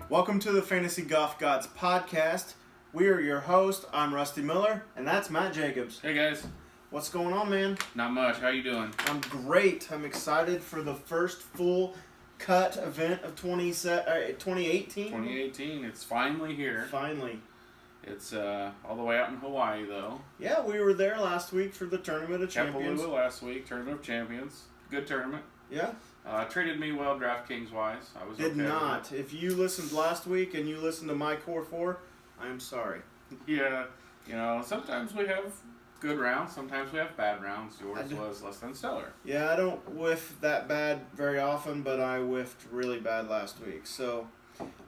Welcome to the Fantasy Golf Gods podcast. We are your host. I'm Rusty Miller, and that's Matt Jacobs. Hey guys. What's going on, man? Not much. How you doing? I'm great. I'm excited for the first full cut event of 2018. 2018. It's finally here. Finally. It's all the way out in Hawaii, though. Yeah, we were there last week for the Tournament of Champions. Kapalua last week, Tournament of Champions. Good tournament. Yeah. Treated me well DraftKings wise. I was Did okay not. If you listened last week and you listened to my Core 4, I'm sorry. Yeah. You know, sometimes we have good rounds. Sometimes we have bad rounds. Yours was less than stellar. Yeah, I don't whiff that bad very often, but I whiffed really bad last week. So,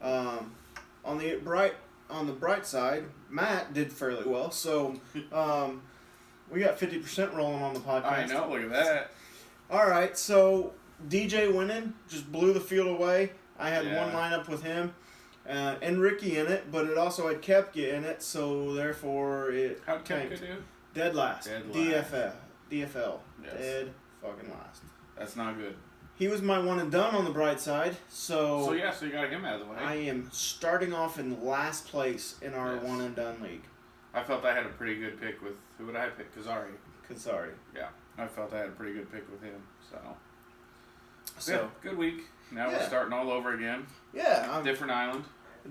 on the bright side, Matt did fairly well. So, we got 50% rolling on the podcast. I know. Look at that. All right, so DJ winning just blew the field away. I had one lineup with him and Ricky in it, but it also had Koepka in it, so therefore it How'd Koepka do? Dead last. DFL. Yes. Dead fucking last. That's not good. He was my one and done on the bright side, so you got him out of the way. I am starting off in last place in our one and done league. I felt I had a pretty good pick with, who would I pick? Kazari. Yeah, I felt I had a pretty good pick with him, so yeah, good week. Now we're starting all over again. Yeah. Different island.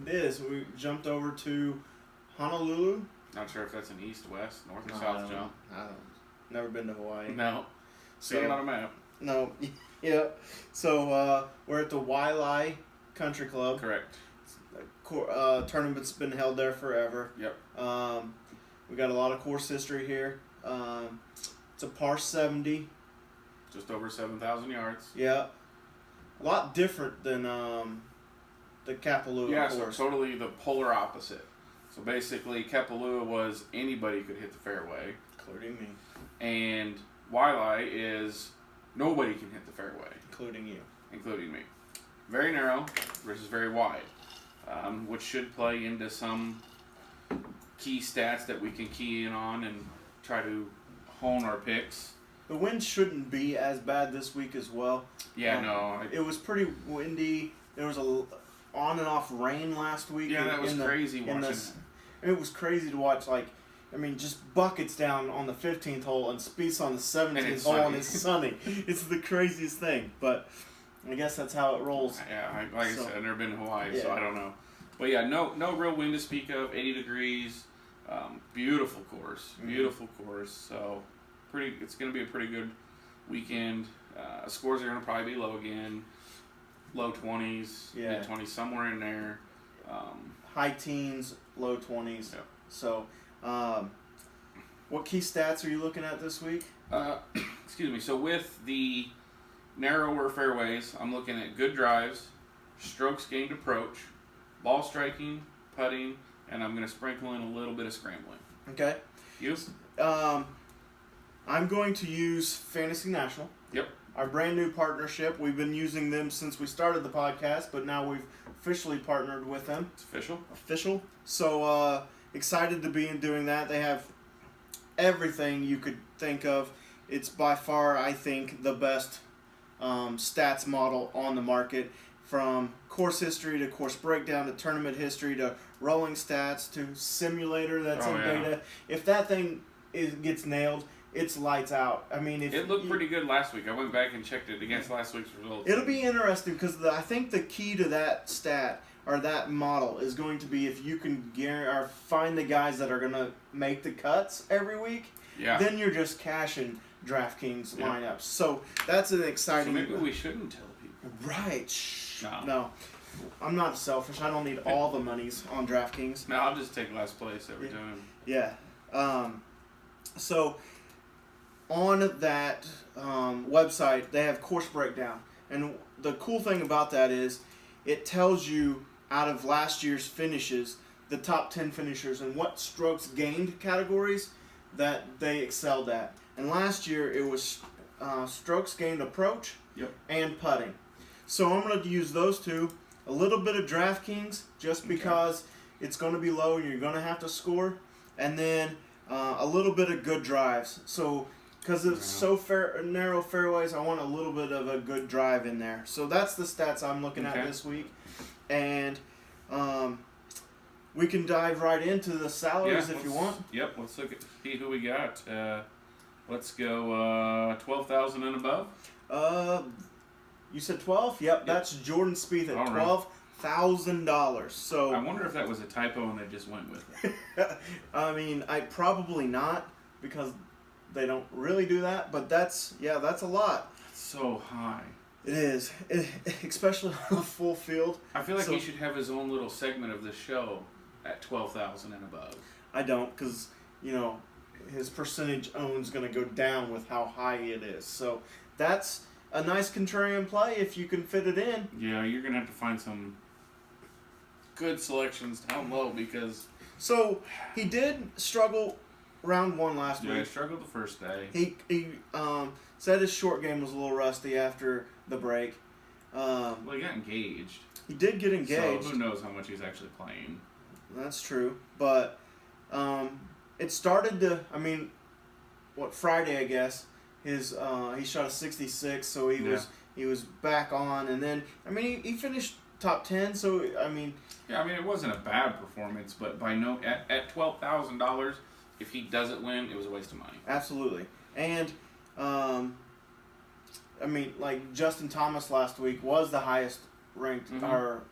It is. We jumped over to Honolulu. Not sure if that's an east, west, north, or south jump. I don't know. Never been to Hawaii. No. See it on a map. No. Yeah. So we're at the Wailea Country Club. Correct. Tournament's been held there forever. Yep. We got a lot of course history here. It's a par 70. Just over 7,000 yards. Yeah. A lot different than the Kapalua course. So totally the polar opposite. So basically, Kapalua was anybody could hit the fairway. Including me. And Wailea is nobody can hit the fairway. Including you. Including me. Very narrow versus very wide. Which should play into some key stats that we can key in on and try to hone our picks. The wind shouldn't be as bad this week as well. Yeah, no. It was pretty windy. There was a on and off rain last week. Yeah, that was crazy watching. It was crazy to watch. Just buckets down on the 15th hole and Spieth's on the 17th hole and it's sunny. It's the craziest thing, but I guess that's how it rolls. Yeah, I said, I've never been to Hawaii, so I don't know. But yeah, no real wind to speak of. 80 degrees. Beautiful course. Beautiful course. So it's going to be a pretty good weekend. Scores are going to probably be low again. Low 20s, mid 20s, somewhere in there. High teens, low 20s. Yeah. So, what key stats are you looking at this week? Excuse me. So with the narrower fairways, I'm looking at good drives, strokes gained approach, ball striking, putting, and I'm going to sprinkle in a little bit of scrambling. Okay. You? I'm going to use Fantasy National. Yep. Our brand new partnership. We've been using them since we started the podcast, but now we've officially partnered with them. It's official. Official. So excited to be doing that. They have everything you could think of. It's by far, I think, the best stats model on the market, from course history to course breakdown to tournament history to rolling stats to simulator that's in beta. If that thing gets nailed, it's lights out. I mean, it looked pretty good last week. I went back and checked it against last week's results. It'll be interesting because I think the key to that stat or that model is going to be if you can find the guys that are going to make the cuts every week. Yeah. Then you're just cashing DraftKings lineups. So that's an exciting. So maybe we shouldn't tell people. Right. No. I'm not selfish. I don't need all the monies on DraftKings. No, I'll just take last place every time. Yeah. So on that website, they have course breakdown. And the cool thing about that is it tells you out of last year's finishes, the top 10 finishers and what strokes gained categories that they excelled at. And last year it was strokes gained approach and putting. So I'm going to use those two. A little bit of DraftKings just because it's going to be low and you're going to have to score. And then a little bit of good drives. So because it's so narrow fairways, I want a little bit of a good drive in there. So that's the stats I'm looking at this week. And we can dive right into the salaries if you want. Yep, let's see who we got. Let's go 12,000 and above. You said 12? Yep, that's Jordan Spieth at $12,000. So I wonder if that was a typo and they just went with it. I mean, I probably not, because they don't really do that, but that's a lot. That's so high. It is, especially on a full field. I feel like he should have his own little segment of the show at 12,000 and above. I don't, because, his percentage own's going to go down with how high it is. So that's a nice contrarian play if you can fit it in. Yeah, you're going to have to find some good selections down low because... So he did struggle round 1 last week. Yeah, he struggled the first day. He said his short game was a little rusty after the break. Well, he got engaged. He did get engaged. So who knows how much he's actually playing. That's true. But it started to, Friday, I guess, he shot a 66, so he was back on. And then, he finished top 10, so, Yeah, it wasn't a bad performance, but at $12,000, if he doesn't win, it was a waste of money. Absolutely. And, like Justin Thomas last week was the highest ranked or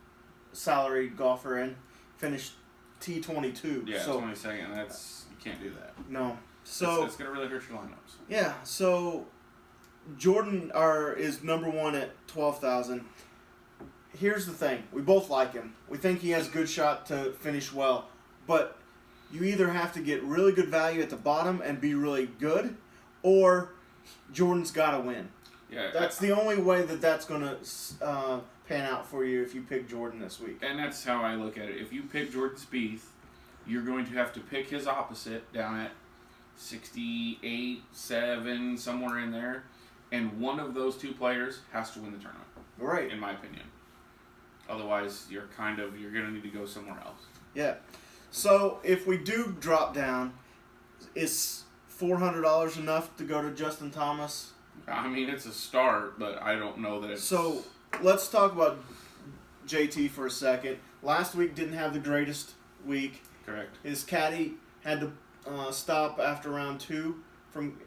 salaried golfer and finished T22. Yeah, so 22nd. You can't do that. No. So it's going to really hurt your lineups. Yeah. So Jordan is number 1 at 12,000. Here's the thing: we both like him. We think he has a good shot to finish well, but you either have to get really good value at the bottom and be really good, or Jordan's got to win. Yeah, that's the only way that's going to pan out for you if you pick Jordan this week. And that's how I look at it. If you pick Jordan Spieth, you're going to have to pick his opposite down at 68, 7, somewhere in there, and one of those two players has to win the tournament. Right. In my opinion. Otherwise, you're going to need to go somewhere else. Yeah. So if we do drop down, is $400 enough to go to Justin Thomas? It's a start, but I don't know that it's... So let's talk about JT for a second. Last week didn't have the greatest week. Correct. His caddy had to stop after round 2.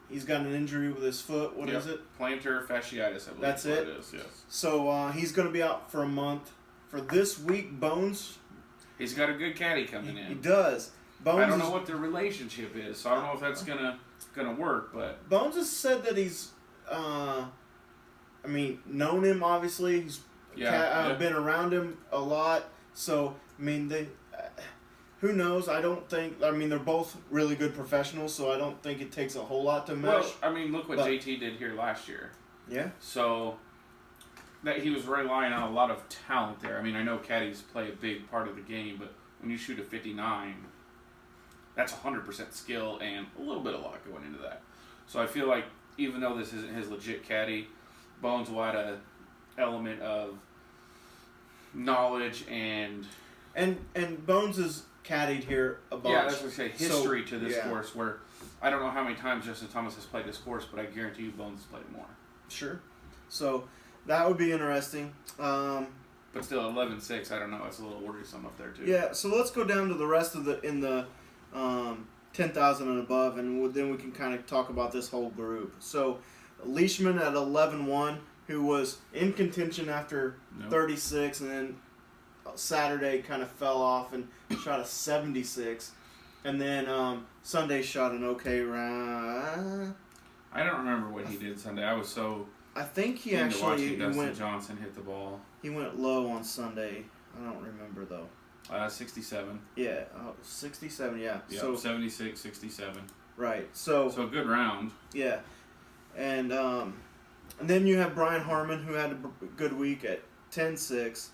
He's got an injury with his foot. What is it? Plantar fasciitis, I believe. That's it? It is, yes. So he's going to be out for a month. For this week, Bones... He's got a good caddy coming in. He does. Bones I don't know what their relationship is, so I don't know if that's gonna work. But Bones has said that he's, known him obviously. He's been around him a lot. So who knows? I don't think. They're both really good professionals, so I don't think it takes a whole lot to mesh. Well, look what JT did here last year. Yeah. So that he was relying on a lot of talent there. I know caddies play a big part of the game, but when you shoot a 59, that's 100% skill and a little bit of luck going into that. So I feel like even though this isn't his legit caddy, Bones will add a element of knowledge and Bones has caddied here a bunch. Yeah, that's what I say. History to this course where I don't know how many times Justin Thomas has played this course, but I guarantee you Bones has played it more. Sure. So that would be interesting. But still, 11-6, I don't know. It's a little worrisome up there, too. Yeah, so let's go down to the rest of in the 10,000 and above, and then we can kind of talk about this whole group. So Leishman at 11-1, who was in contention after 36, and then Saturday kind of fell off and shot a 76. And then Sunday shot an okay round. I don't remember what he did Sunday. I think he into actually watching Dustin Johnson hit the ball. He went low on Sunday. I don't remember though. 67. Yeah, 67. Yeah. Yeah. So 76, 67. Right. So a good round. Yeah, and then you have Brian Harmon, who had a good week at 10-6,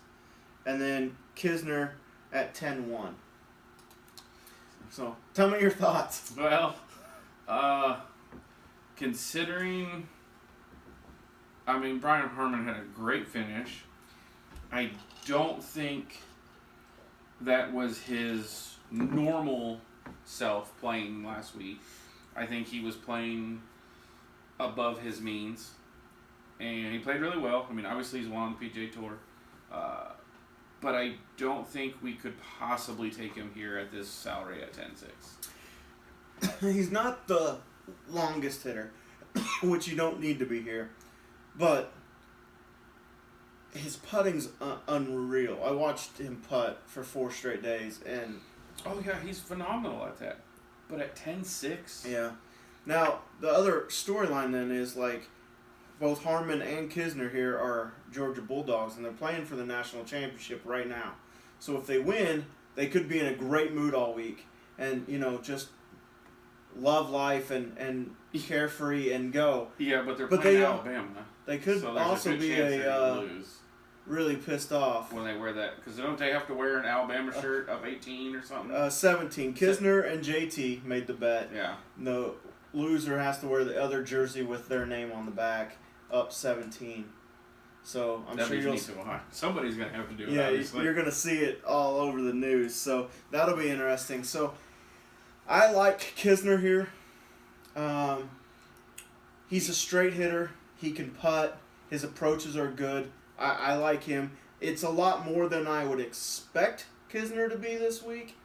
and then Kisner at 10-1. So tell me your thoughts. Well, considering. Brian Harmon had a great finish. I don't think that was his normal self playing last week. I think he was playing above his means, and he played really well. I mean, obviously he's won on the PGA Tour, but I don't think we could possibly take him here at this salary at 10-6. He's not the longest hitter, which you don't need to be here, but his putting's unreal. I watched him putt for 4 straight days, and oh yeah, he's phenomenal at that. But at 10-6, yeah. Now the other storyline then is like both Harmon and Kisner here are Georgia Bulldogs, and they're playing for the national championship right now. So if they win, they could be in a great mood all week, and just love life and carefree and go. Yeah, but they're playing Alabama. They could so also be lose really pissed off when they wear that, because don't they have to wear an Alabama shirt of 18 or something? 17. Kisner and JT made the bet. Yeah. The loser has to wear the other jersey with their name on the back, up 17. So I'm sure somebody's gonna have to do it. Yeah, obviously. You're gonna see it all over the news. So that'll be interesting. So I like Kisner here. He's a straight hitter. He can putt. His approaches are good. I like him. It's a lot more than I would expect Kisner to be this week,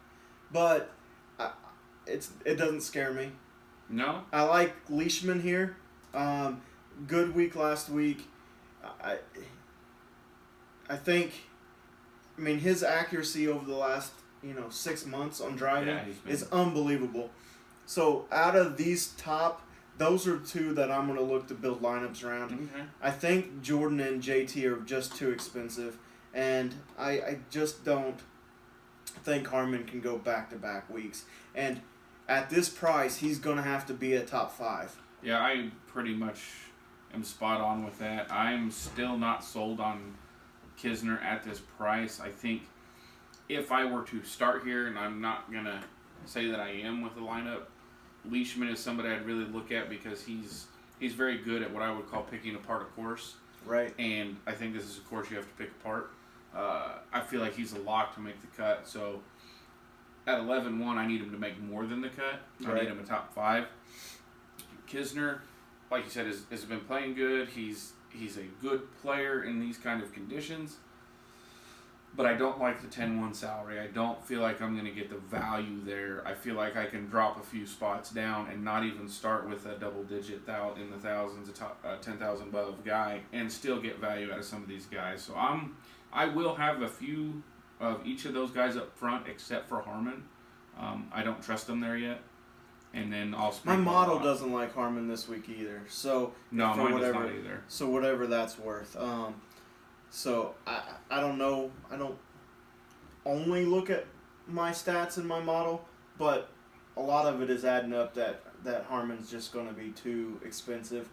but it doesn't scare me. No? I like Leishman here. Good week last week. I think, his accuracy over the last 6 months on driving is unbelievable. So out of these top, those are 2 that I'm going to look to build lineups around. Okay. I think Jordan and JT are just too expensive, and I just don't think Harmon can go back-to-back weeks. And at this price, he's going to have to be a top 5. Yeah, I pretty much am spot on with that. I'm still not sold on Kisner at this price. I think if I were to start here, and I'm not going to say that I am with the lineup, Leishman is somebody I'd really look at because he's very good at what I would call picking apart a course. Right. And I think this is a course you have to pick apart. I feel like he's a lock to make the cut. So at 11-1, I need him to make more than the cut. I need him a top 5. Kisner, like you said, has been playing good. He's a good player in these kind of conditions. But I don't like the 10-1 salary. I don't feel like I'm going to get the value there. I feel like I can drop a few spots down and not even start with a double-digit in the thousands, a top 10,000 above guy, and still get value out of some of these guys. So I will have a few of each of those guys up front, except for Harmon. I don't trust them there yet. And then my model doesn't like Harmon this week either. So no, mine does not either. So whatever that's worth. So I don't know. I don't only look at my stats in my model, but a lot of it is adding up that Harmon's just going to be too expensive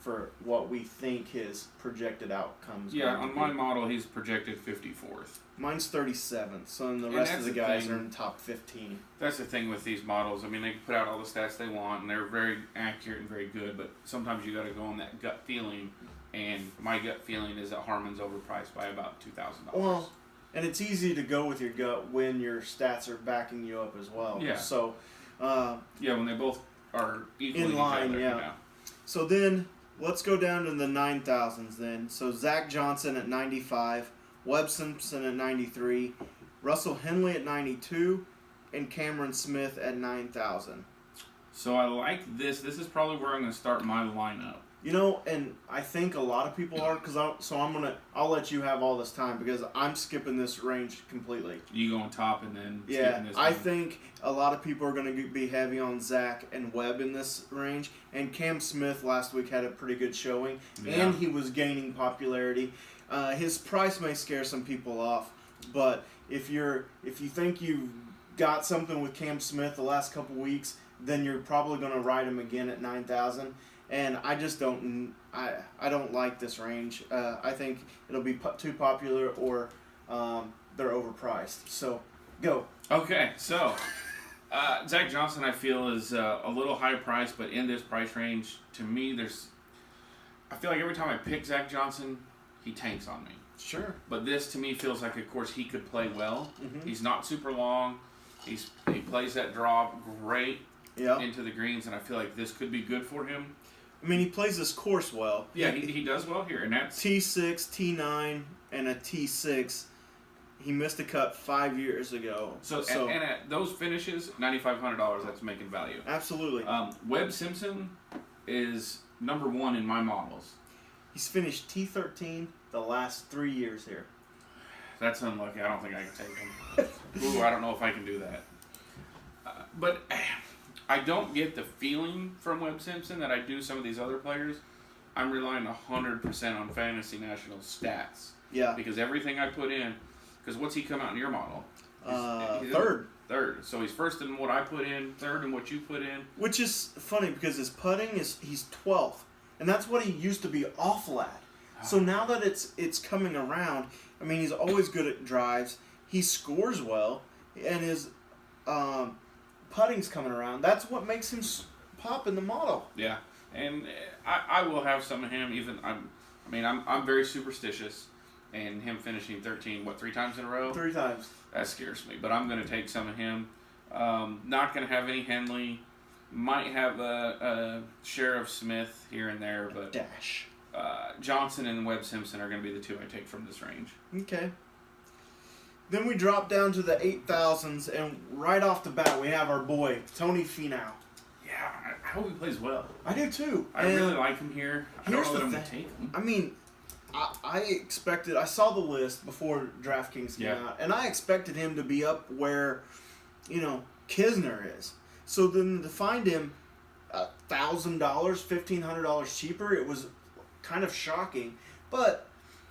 for what we think his projected outcomes. Yeah, on my model, he's projected 54th. Mine's 37th, so the rest of the guys are in the top 15. That's the thing with these models. They can put out all the stats they want, and they're very accurate and very good, but sometimes you got to go on that gut feeling. And my gut feeling is that Harmon's overpriced by about $2,000. Well, and it's easy to go with your gut when your stats are backing you up as well. Yeah. So, when they both are equal in line, each other, So then let's go down to the 9,000s then. So Zach Johnson at 95, Webb Simpson at 93, Russell Henley at 92, and Cameron Smith at 9,000. So I like this. This is probably where I'm going to start my lineup. And I think a lot of people are, I'll let you have all this time because I'm skipping this range completely. You go on top and then skipping this I think a lot of people are going to be heavy on Zach and Webb in this range, and Cam Smith last week had a pretty good showing, and he was gaining popularity. His price may scare some people off, but if you think you've got something with Cam Smith the last couple weeks, then you're probably going to ride him again at 9,000. And I just don't. I don't like this range. I think it'll be too popular or they're overpriced. So, go. Okay, so Zach Johnson, I feel, is a little high priced, but in this price range, to me, I feel like every time I pick Zach Johnson, he tanks on me. Sure. But this, to me, feels like a course he could play well. Mm-hmm. He's not super long. He plays that draw great into the greens, and I feel like this could be good for him. I mean, he plays this course well. Yeah, he does well here, and that's T6, T9, and a T6. He missed a cut 5 years ago. So and at those finishes, $9,500. That's making value. Absolutely. Webb Simpson is number 1 in my models. He's finished T13 the last 3 years here. That's unlucky. I don't think I can take him. Ooh, I don't know if I can do that. But I don't get the feeling from Webb Simpson that I do some of these other players. I'm relying 100% on Fantasy National stats. Yeah. Because everything I put in, because what's he come out in your model? He's third. Third. So he's first in what I put in, third in what you put in. Which is funny because his putting he's 12th. And that's what he used to be awful at. So now that it's coming around, I mean, he's always good at drives. He scores well, and his putting's coming around. That's what makes him pop in the model. Yeah, and I will have some of him. Even I'm very superstitious, and him finishing 13, 3 times in a row? 3 times. That scares me. But I'm going to take some of him. Not going to have any Henley. Might have a share of Smith here and there, but Dash. Johnson and Webb Simpson are going to be the 2 I take from this range. Okay. Then we drop down to the 8,000s, and right off the bat, we have our boy, Tony Finau. Yeah, I hope he plays well. I do too. I really like him here. I don't know that I'm going to take him. I mean, I expected, I saw the list before DraftKings came out, and I expected him to be up where, Kisner is. So then to find him $1,000, $1,500 cheaper, it was kind of shocking. But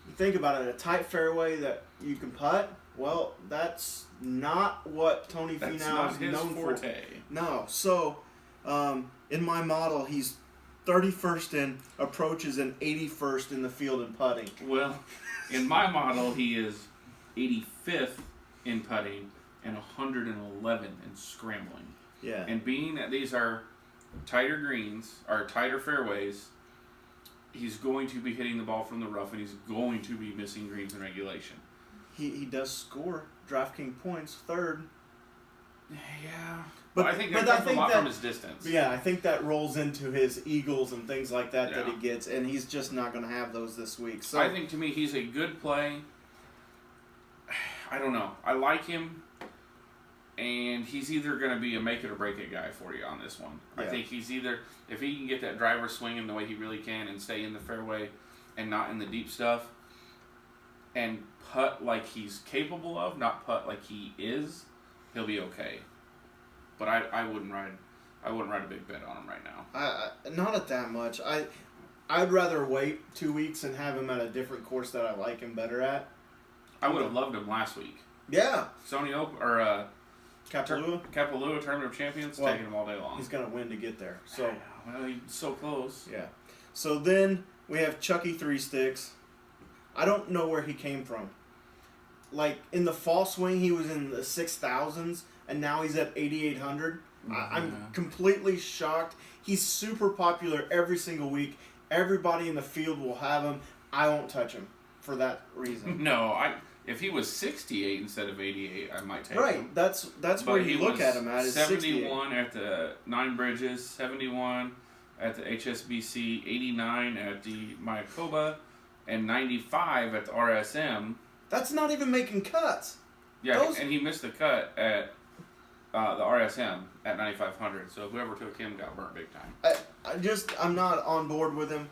you think about it, a tight fairway that you can putt, well, that's not what Tony Finau is known for. No. So in my model, he's 31st in approaches and 81st in the field in putting. Well, in my model, he is 85th in putting and 111 in scrambling. Yeah. And being that these are tighter greens, or tighter fairways, he's going to be hitting the ball from the rough, and he's going to be missing greens in regulation. He does score DraftKings points, third. Yeah. But I think that comes a lot from his distance. Yeah, I think that rolls into his eagles and things like that that he gets, and he's just not going to have those this week. So I think, to me, he's a good play. I don't know. I like him. And he's either going to be a make it or break it guy for you on this one. Yeah. I think he's either, if he can get that driver swinging the way he really can and stay in the fairway and not in the deep stuff and putt like he's capable of, not putt like he is, he'll be okay. But I wouldn't ride a big bet on him right now. Not at that much. I'd rather wait 2 weeks and have him at a different course that I like him better at. I would have loved him last week. Yeah. Sony Open or Kapalua Tournament of Champions, taking him all day long. He's going to win to get there. So well, he's so close. Yeah. So then we have Chucky 3 Sticks. I don't know where he came from. Like, in the fall swing, he was in the 6,000s, and now he's at 8,800. I'm completely shocked. He's super popular every single week. Everybody in the field will have him. I won't touch him for that reason. No, if he was 68 instead of 88, I might take him. Right, that's where you look at him at. Is 71 at the Nine Bridges, 71 at the HSBC, 89 at the Mayakoba, and 95 at the RSM. That's not even making cuts. Yeah, and he missed the cut at the RSM at 9,500. So whoever took him got burnt big time. I'm not on board with him.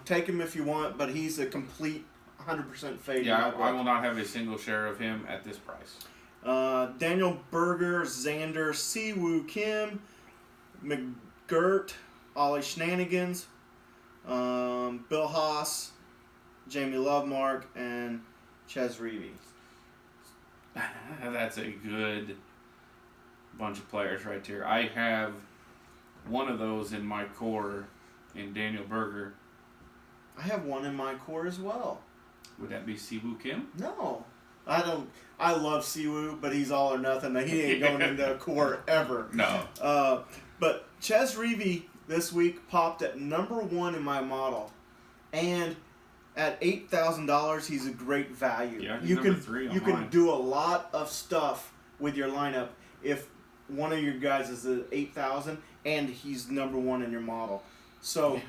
Take him if you want, but he's a complete 100% fade. Yeah, I will not have a single share of him at this price. Daniel Berger, Xander, Siwoo Kim, McGirt, Ollie Shenanigans, Bill Haas, Jamie Lovemark, and Ches Reavie. That's a good bunch of players right there. I have one of those in my core in Daniel Berger. I have one in my core as well. Would that be Siwoo Kim? No. I don't. I love Siwoo, but he's all or nothing. He ain't going into a core ever. No. But Ches Reavie this week popped at number 1 in my model. And at $8,000, he's a great value. Yeah, you number 3 on You can do a lot of stuff with your lineup if one of your guys is at 8,000 and he's number 1 in your model. So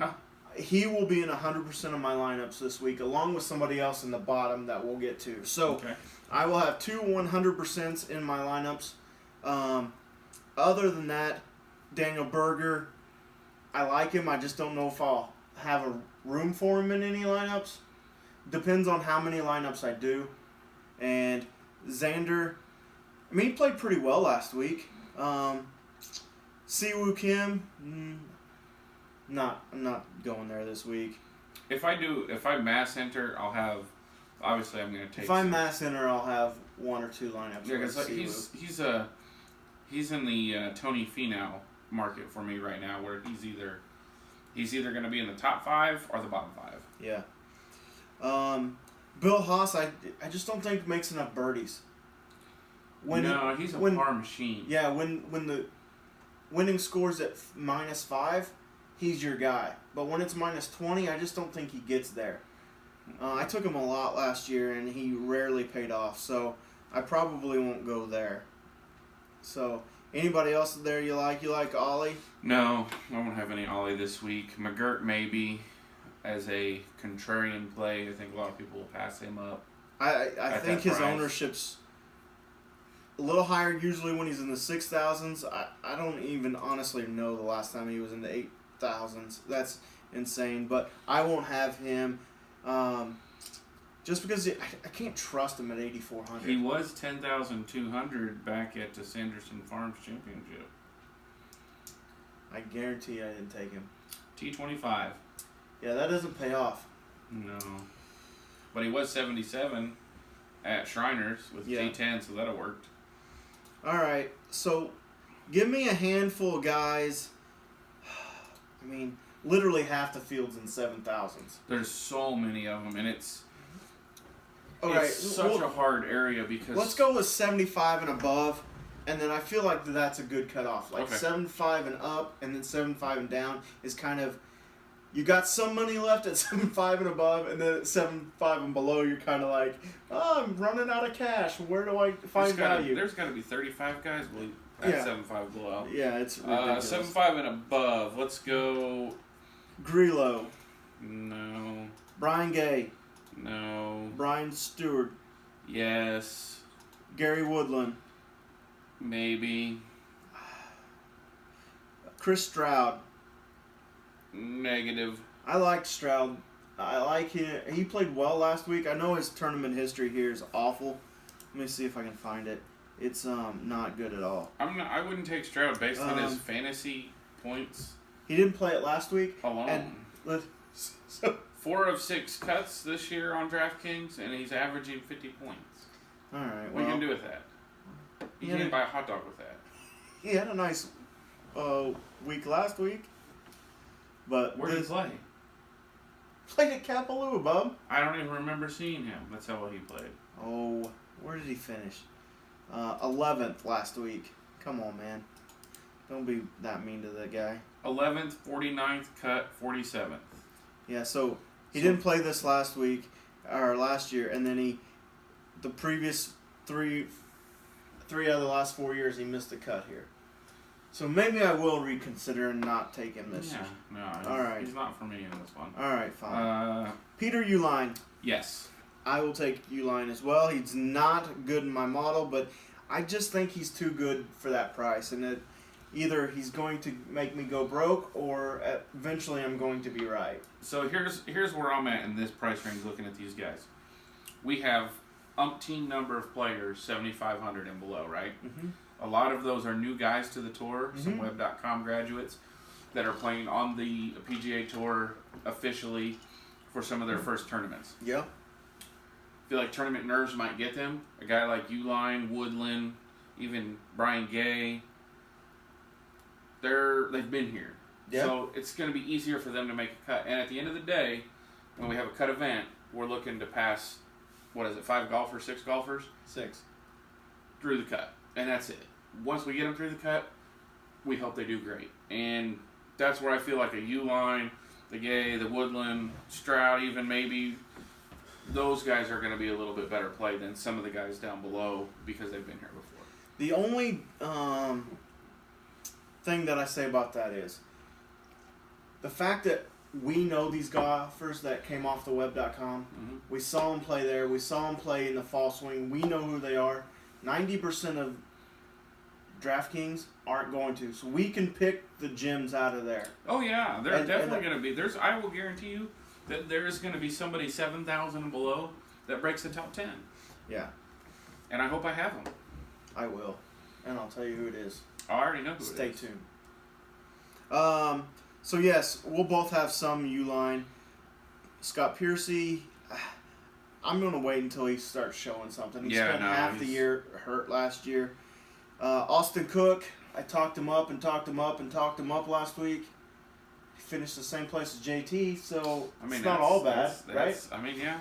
he will be in 100% of my lineups this week, along with somebody else in the bottom that we'll get to. So I will have 2 100% in my lineups. Other than that, Daniel Berger, I like him. I just don't know if I'll have a room for him in any lineups. Depends on how many lineups I do. And Xander, I mean, he played pretty well last week. Siwoo Kim, I'm not going there this week. If I mass enter, I'll have. Obviously, I'm going to take. If I mass enter, I'll have 1 or 2 lineups. Yeah, because he's in the Tony Finau market for me right now, where he's either going to be in the top 5 or the bottom 5. Yeah. Bill Haas, I just don't think makes enough birdies. He's a par machine. Yeah, when the winning scores at -5, he's your guy. But when it's -20, I just don't think he gets there. I took him a lot last year, and he rarely paid off. So I probably won't go there. So anybody else there you like? You like Ollie? No, I won't have any Ollie this week. McGirt maybe as a contrarian play. I think a lot of people will pass him up. I think his ownership's a little higher usually when he's in the 6,000s. I don't even honestly know the last time he was in the 8,000s. That's insane. But I won't have him just because I can't trust him at 8,400. He was 10,200 back at the Sanderson Farms Championship. I guarantee I didn't take him. T25. Yeah, that doesn't pay off. No. But he was 77 at Shriners with T10, so that worked. All right, so give me a handful of guys. I mean, literally half the field's in 7,000s. There's so many of them, and it's right, such a hard area because... Let's go with 75 and above, and then I feel like that's a good cutoff. Like 75 and up, and then 75 and down is kind of... You got some money left at 75 and above, and then at 75 and below, you're kind of like, oh, I'm running out of cash. Where do I find value? There's got to be 35 guys at 75 below. Yeah, it's ridiculous. 75 and above. Let's go. Grillo. No. Brian Gay. No. Brian Stewart. Yes. Gary Woodland. Maybe. Chris Stroud. Negative. I liked Stroud. I like him. He played well last week. I know his tournament history here is awful. Let me see if I can find it. It's not good at all. I wouldn't take Stroud based on his fantasy points. He didn't play it last week alone. So 4 of 6 cuts this year on DraftKings, and he's averaging 50 points. All right. What are you gonna do with that? You can't buy a hot dog with that. He had a nice week last week. But where did he play? Played at Kapalua, bub. I don't even remember seeing him. That's how well he played. Oh, where did he finish? 11th last week. Come on, man. Don't be that mean to that guy. 11th, 49th, cut, 47th. Yeah, so he didn't play this last week, or last year, and then the previous three out of the last 4 years, he missed a cut here. So maybe I will reconsider and not take him this year. No, all right. He's not for me in this one. All right, fine. Peter Uihlein. Yes. I will take Uihlein as well. He's not good in my model, but I just think he's too good for that price. And either he's going to make me go broke, or eventually I'm going to be right. So here's where I'm at in this price range looking at these guys. We have umpteen number of players, 7,500 and below, right? Mm-hmm. A lot of those are new guys to the tour, some Web.com graduates that are playing on the PGA Tour officially for some of their first tournaments. Yeah. I feel like tournament nerves might get them. A guy like Uihlein, Woodland, even Brian Gay, they've been here. Yeah. So it's going to be easier for them to make a cut. And at the end of the day, when we have a cut event, we're looking to pass, 5 golfers, 6 golfers? 6. Through the cut. And that's it. Once we get them through the cut, we hope they do great. And that's where I feel like a Uihlein, the Gay, the Woodland, Stroud even maybe, those guys are going to be a little bit better play than some of the guys down below because they've been here before. The only thing that I say about that is the fact that we know these golfers that came off the web.com, we saw them play there, we saw them play in the fall swing, we know who they are. 90% of DraftKings aren't going to, so we can pick the gems out of there. Oh yeah, they're definitely going to be. I will guarantee you that there is going to be somebody 7,000 and below that breaks the top 10. Yeah. And I hope I have them. I will, and I'll tell you who it is. I already know who it is. Stay tuned. So yes, we'll both have some Uline. Scott Piercy, I'm going to wait until he starts showing something. He spent half the year hurt last year. Austin Cook, I talked him up and talked him up and talked him up last week. He finished the same place as JT, so it's not all bad, right? I mean, yeah.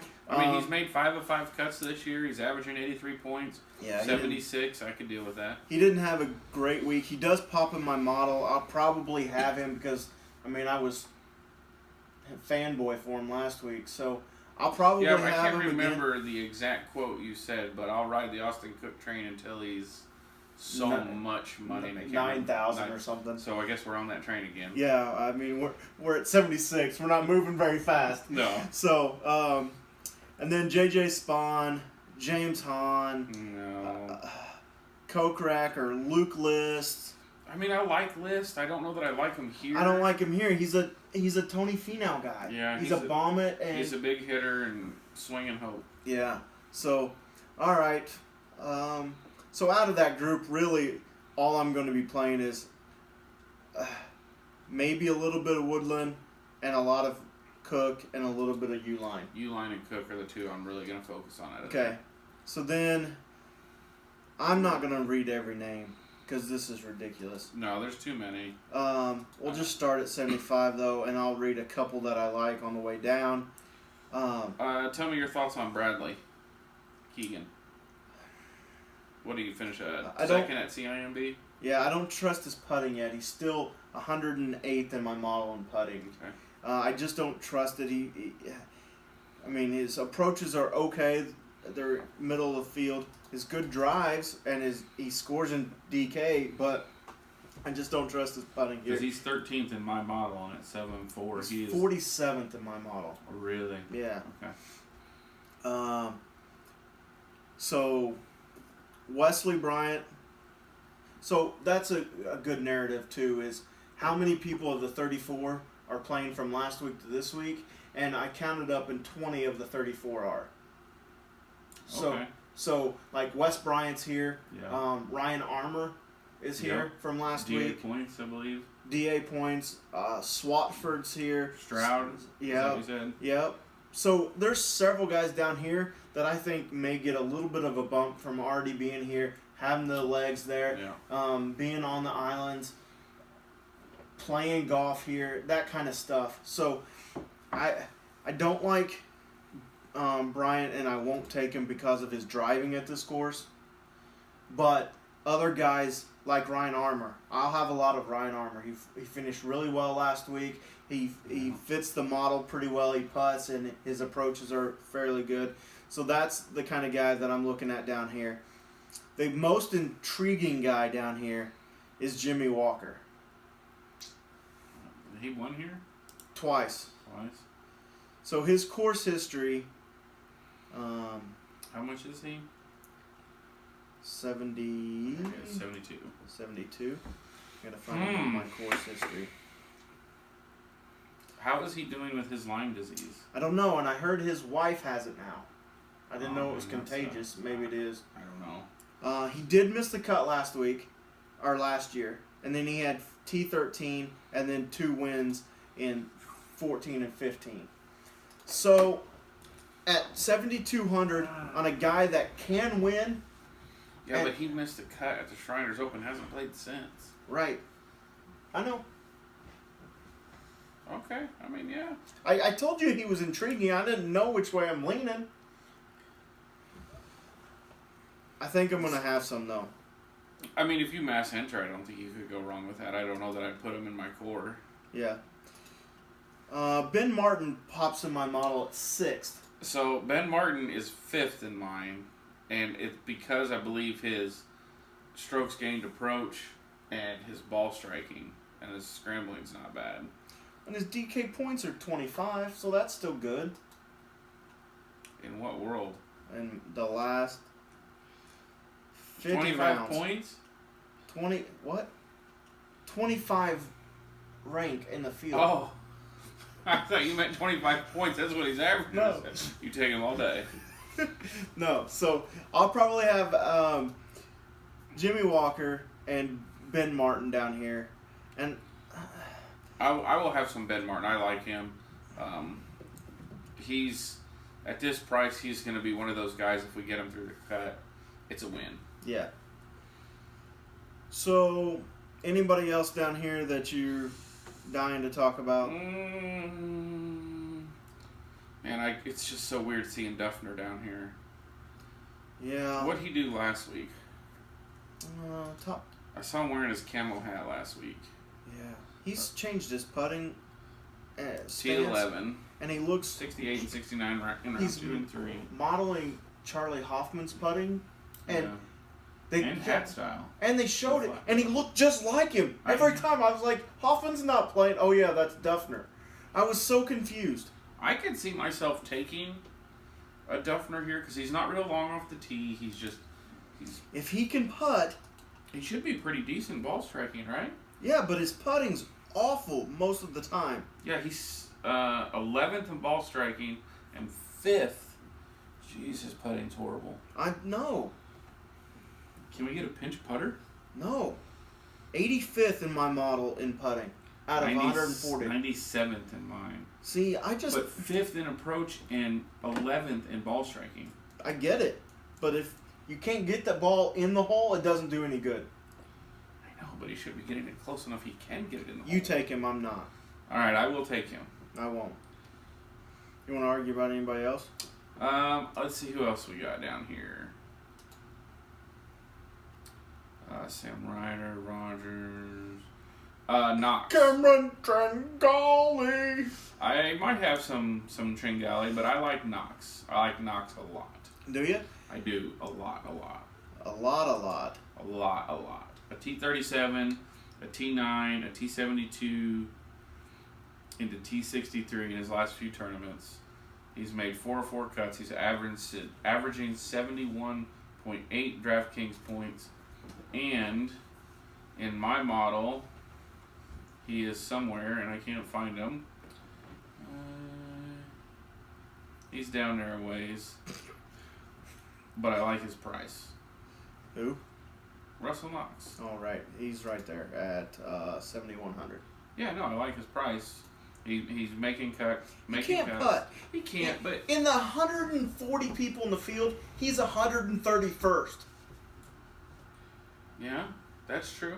He's made 5 of 5 cuts this year. He's averaging 83 points. Yeah, 76. I could deal with that. He didn't have a great week. He does pop in my model. I'll probably have him because, I was a fanboy for him last week, so I'll probably have him again. I can't remember the exact quote you said, but I'll ride the Austin Cook train until he's much money. 9,000 or something. So I guess we're on that train again. Yeah, we're at 76. We're not moving very fast. No. So, and then JJ Spawn, James Hahn, Kokrak or Luke List. I like List. I don't know that I like him here. I don't like him here. He's a Tony Finau guy. Yeah, he's a bomb it, and he's a big hitter and swing and hope. Yeah. So, all right. So out of that group, really, all I'm going to be playing is maybe a little bit of Woodland and a lot of Cook and a little bit of Uline. Uline and Cook are the two I'm really going to focus on. Okay. So then, I'm not going to read every name because this is ridiculous. No, there's too many. We'll just start at 75 though, and I'll read a couple that I like on the way down. Tell me your thoughts on Bradley Keegan. What do you finish at? Second at CIMB? Yeah, I don't trust his putting yet. He's still 108th in my model in putting. Okay. I just don't trust it. His approaches are okay. They're middle of the field. His good drives and he scores in DK, but I just don't trust his putting here. Because he's 13th in my model and at 7.4. He's 47th in my model. Really? Yeah. Okay. So Wesley Bryant. So that's a good narrative too. Is how many people of the 34 are playing from last week to this week, and I counted up, and 20 of the 34 are. So like Wes Bryant's here. Yeah. Ryan Armour is here from last week. DA points, I believe. DA points. Swatford's here. Stroud. Yeah. Yep. So there's several guys down here that I think may get a little bit of a bump from already being here, having the legs there, being on the islands, playing golf here, that kind of stuff. So I don't like Bryant, and I won't take him because of his driving at this course. But other guys like Ryan Armour, I'll have a lot of Ryan Armour. He finished really well last week. He fits the model pretty well. He putts, and his approaches are fairly good. So that's the kind of guy that I'm looking at down here. The most intriguing guy down here is Jimmy Walker. He won here? Twice. So his course history. How much is he? 70. Okay, 72. 72. Gotta find my course history. How is he doing with his Lyme disease? I don't know, and I heard his wife has it now. I didn't know it was contagious. Maybe it is. I don't know. He did miss the cut last year, and then he had T13 and then 2 wins in 14 and 15. So at 7,200 on a guy that can win. Yeah, but he missed the cut at the Shriners Open. Hasn't played since. Right. I know. Okay. Yeah. I told you he was intriguing. I didn't know which way I'm leaning. I think I'm going to have some, though. If you mass enter, I don't think you could go wrong with that. I don't know that I'd put him in my core. Yeah. Ben Martin pops in my model at 6th. So, Ben Martin is 5th in mine, and it's because I believe his strokes gained approach and his ball striking and his scrambling's not bad. And his DK points are 25, so that's still good. In what world? In the last 50 25 rounds. points? 20, what? 25 rank in the field. Oh. I thought you meant 25 points. That's what he's averaging. No. You take him all day. No, so I'll probably have Jimmy Walker and Ben Martin down here. And I will have some Ben Martin. I like him. He's, at this price, he's going to be one of those guys, if we get him through the cut, it's a win. yeah. So, anybody else down here that you're dying to talk about? Man, it's just so weird seeing Duffner down here. Yeah. What'd he do last week? Top. I saw him wearing his camo hat last week. Yeah. He's changed his putting stance. T11. And he looks 68 and 69 in round he's 2 and 3. modeling Charlie Hoffman's putting. And and hat style. And they showed it, and he looked just like him. Every time I was like, Hoffman's not playing. Oh yeah, that's Duffner. I was so confused. I could see myself taking a Duffner here because he's not real long off the tee. If he can putt, he should be pretty decent ball striking, right? Yeah, but his putting's awful most of the time. Yeah, he's 11th in ball striking and 5th. Jeez, his putting's horrible. I know. Can we get a pinch putter? No. 85th in my model in putting out of 140. 97th in mine. See, I just... But 5th in approach and 11th in ball striking. I get it. But if you can't get the ball in the hole, it doesn't do any good. I know, but he should be getting it close enough he can get it in the hole. You take him, I'm not. Alright, I will take him. I won't. You want to argue about anybody else? Let's see who else we got down here. Sam Ryder, Rogers, Knox. Cameron Tringali. I might have some Tringali, but I like Knox. I like Knox a lot. Do you? I do. A lot. A lot. A T37, a T9, a T72, into T63 in his last few tournaments. He's made 4 or 4 cuts. He's averaging 71.8 DraftKings points. And in my model, he is somewhere, and I can't find him. He's down there a ways. But I like his price. Who? Russell Knox. Oh, right. He's right there at 7,100. Yeah, no, I like his price. He's making cuts. He can't putt. He can't, but... In the 140 people in the field, he's 131st. Yeah, that's true.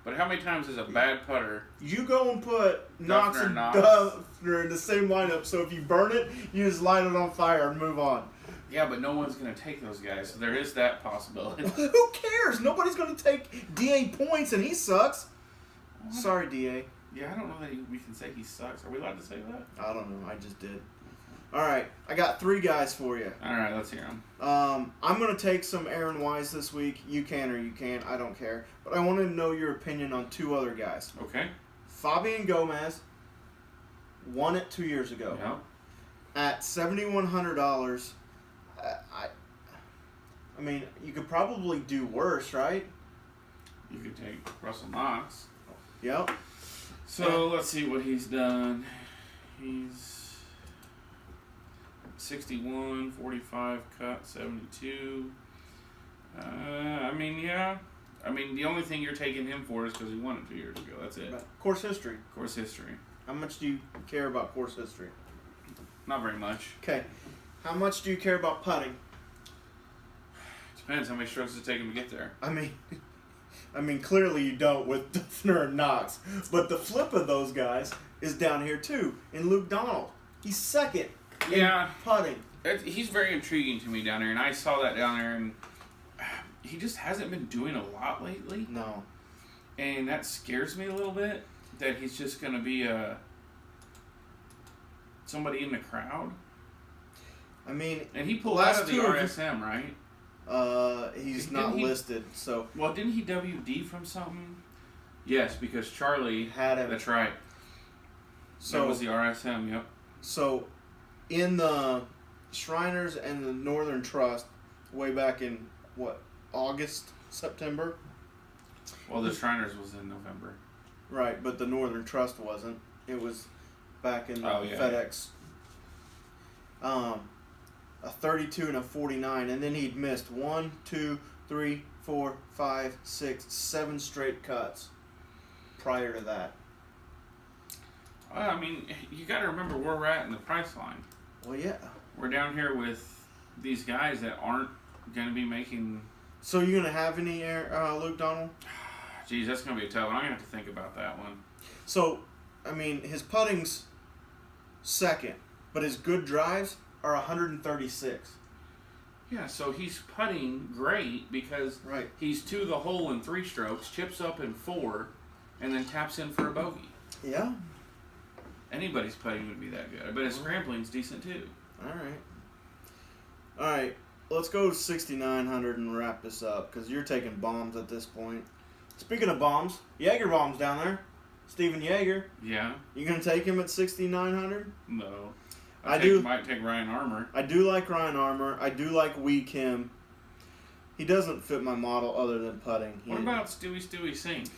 But how many times is a bad putter... You go and put Knox and Knox. Duffner in the same lineup, so if you burn it, you just light it on fire and move on. Yeah, but no one's going to take those guys, so there is that possibility. Who cares? Nobody's going to take DA points, and he sucks. What? Sorry, DA. Yeah, I don't know that we can say he sucks. Are we allowed to say that? I don't know. I just did. All right. I got 3 guys for you. All right, let's hear them. I'm going to take some Aaron Wise this week. You can or you can't. I don't care. But I want to know your opinion on 2 other guys. Okay. Fabian Gomez won it 2 years ago. Yeah. At $7,100, I mean, you could probably do worse, right? You could take Russell Knox. Yep. So let's see what he's done. He's 61, 45 cut, 72. I mean, yeah. I mean, the only thing you're taking him for is because he won it 2 years ago. That's it. Course history. Course history. How much do you care about course history? Not very much. Okay. How much do you care about putting? Depends how many strokes it take him to get there. I mean, clearly you don't with Duffner and Knox. But the flip of those guys is down here too, in Luke Donald. He's second in putting. He's very intriguing to me down there, and I saw that down there, and he just hasn't been doing a lot lately. No. And that scares me a little bit, that he's just going to be somebody in the crowd. I mean, and he pulled out of the RSM, right? He's not listed, so... Well, didn't he WD from something? Yes, because Charlie... had him. That's right. So that was the RSM. Yep. So, in the Shriners and the Northern Trust, way back in August, September. Well, the Shriners was in November. Right, but the Northern Trust wasn't. It was back in the FedEx. A 32 and a 49, and then he'd missed 1, 2, 3, 4, 5, 6, 7 straight cuts prior to that. I mean, you got to remember where we're at in the price line. Well, yeah. We're down here with these guys that aren't going to be making... So you going to have any Luke Donald? Geez, that's going to be a tough one. I'm going to have to think about that one. So, I mean, his putting's second, but his good drives are 136. Yeah, so he's putting great because he's to the hole in 3 strokes, chips up in 4, and then taps in for a bogey. Yeah. Anybody's putting would be that good. But his scrambling's decent too. All right. Let's go 6,900 and wrap this up because you're taking bombs at this point. Speaking of bombs, Jaeger bombs down there. Steven Jaeger. Yeah. You gonna take him at 6,900? No. Might take Ryan Armour. I do like Ryan Armour. I do like Wee Kim. He doesn't fit my model other than putting. What about Stewie Sink?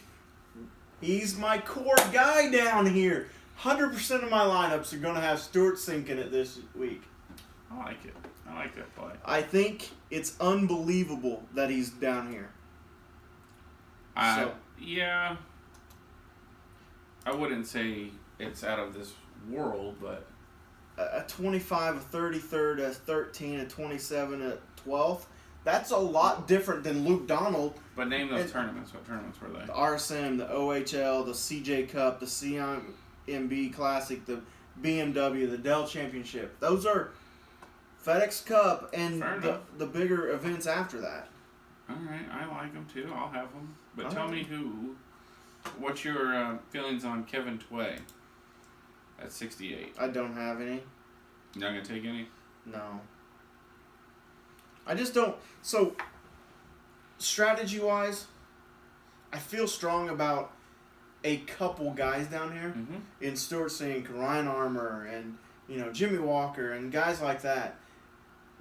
He's my core guy down here. 100% of my lineups are going to have Stuart Sink in it this week. I like it. I like that play. I think it's unbelievable that he's down here. Yeah. I wouldn't say it's out of this world, but... A 25, a 33rd, a 13, a 27, a 12th. That's a lot different than Luke Donald. But name those tournaments. What tournaments were they? The RSM, the OHL, the CJ Cup, the CMB Classic, the BMW, the Dell Championship. Those are FedEx Cup and the bigger events after that. All right, I like them too. I'll have them. But tell me what's your feelings on Kevin Tway at 68? I don't have any. You're not going to take any? No. I just don't. So, strategy-wise, I feel strong about a couple guys down here in Stuart Sink, Ryan Armour, and Jimmy Walker, and guys like that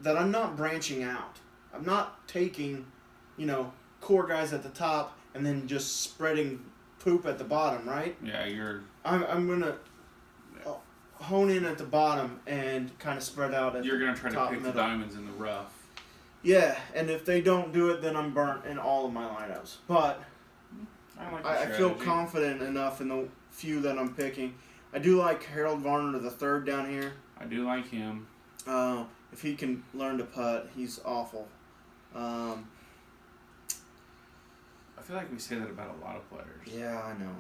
I'm not branching out. I'm not taking, core guys at the top and then just spreading poop at the bottom, right? Yeah, I'm gonna hone in at the bottom and kind of spread out at You're gonna try to pick the diamonds in the rough. Yeah, and if they don't do it, then I'm burnt in all of my lineups. But I feel confident enough in the few that I'm picking. I do like Harold Varner III down here. I do like him. If he can learn to putt, he's awful. I feel like we say that about a lot of players. Yeah, I know.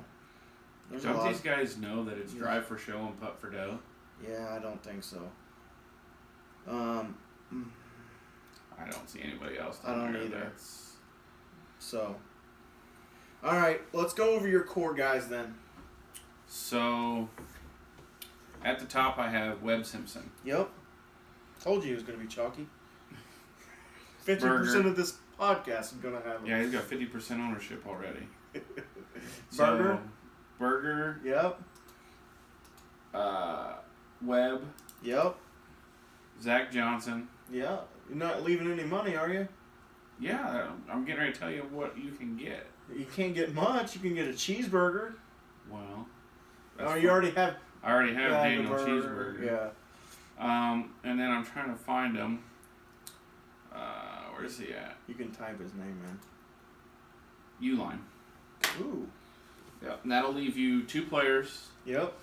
Don't these guys know that it's drive for show and putt for dough? Yeah, I don't think so. I don't see anybody else. I don't either. So, all right, let's go over your core guys then. So, at the top I have Webb Simpson. Yep. Told you he was going to be chalky. 50% of this podcast is going to have him. Yeah, he's got 50% ownership already. Burger. Burger. Yep. Webb. Yep. Zach Johnson. Yeah. You're not leaving any money, are you? Yeah, I'm getting ready to tell you what you can get. You can't get much. You can get a cheeseburger. Well. You already have. I already have Daniel Cheeseburger. Yeah. And then I'm trying to find him. Where's he at? You can type his name in. Uline. Ooh. Yep. And that'll leave you 2 players. Yep.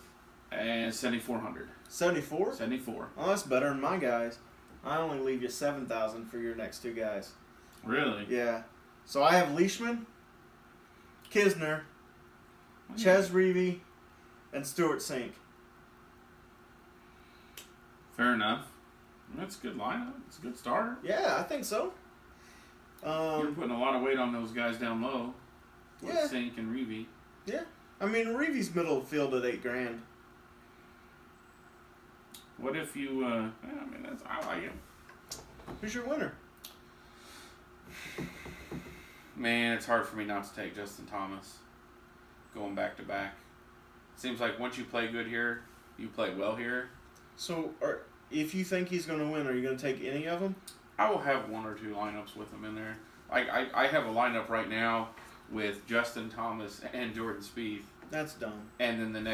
And 7,400. 74? 74. Oh, that's better than my guys. I only leave you 7,000 for your next 2 guys. Really? Yeah. So I have Leishman, Kisner, Ches Reavie, and Stuart Sink. Fair enough. That's a good lineup. It's a good start. Yeah, I think so. You're putting a lot of weight on those guys down low. With Sink and Reavie. Yeah. I mean, Reavie's middle of the field at $8,000. What if you, I like him. Who's your winner? Man, it's hard for me not to take Justin Thomas. Going back to back. Seems like once you play good here, You played well here. So, if you think he's going to win, are you going to take any of them? I will have 1 or 2 lineups with him in there. I have a lineup right now with Justin Thomas and Jordan Spieth. That's dumb. And then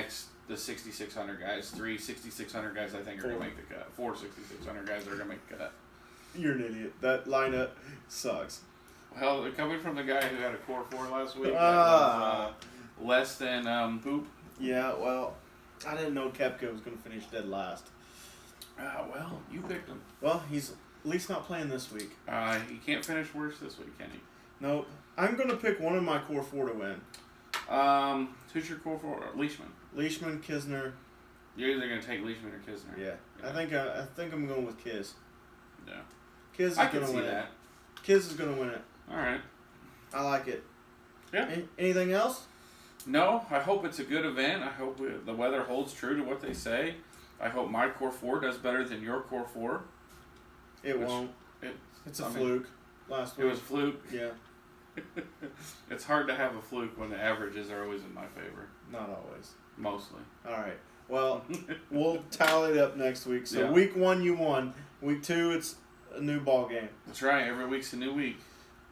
the 6,600 guys. 3 6,600 guys I think are going to make the cut. 4 6,600 guys that are going to make the cut. You're an idiot. That lineup sucks. Well, coming from the guy who had a core 4 last week, that was less than poop. Yeah, well, I didn't know Koepka was going to finish dead last. Well, you picked him. Well, he's at least not playing this week. He can't finish worse this week, can he? Nope. I'm going to pick one of my core 4 to win. Who's your core 4? Leishman. Leishman, Kisner. You're either going to take Leishman or Kisner. Yeah. I think I'm going with Kiz. Yeah. Kiz is going to win it. Kiz is going to win it. All right. I like it. Yeah. Anything else? No. I hope it's a good event. I hope the weather holds true to what they say. I hope my core 4 does better than your core 4. It won't. It's a fluke. Last week. It was a fluke. Yeah. It's hard to have a fluke when the averages are always in my favor. Not always. Mostly. All right. Well, we'll tally it up next week. So yeah. Week 1 you won. Week 2 it's a new ball game. That's right. Every week's a new week.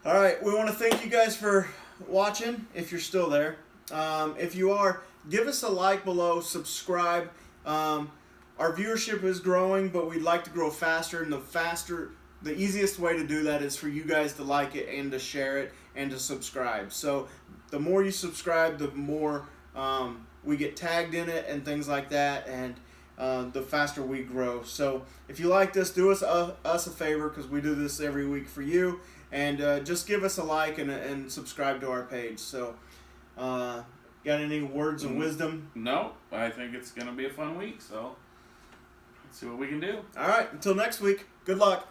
All right. We want to thank you guys for watching. If you're still there, if you are, give us a like below. Subscribe. Our viewership is growing, but we'd like to grow faster. And the easiest way to do that is for you guys to like it and to share it and to subscribe. So the more you subscribe, the more we get tagged in it and things like that, and the faster we grow. So if you like this, do us a favor, because we do this every week for you, and just give us a like and subscribe to our page. So got any words of wisdom? No, I think it's going to be a fun week, so let's see what we can do. All right, until next week, good luck.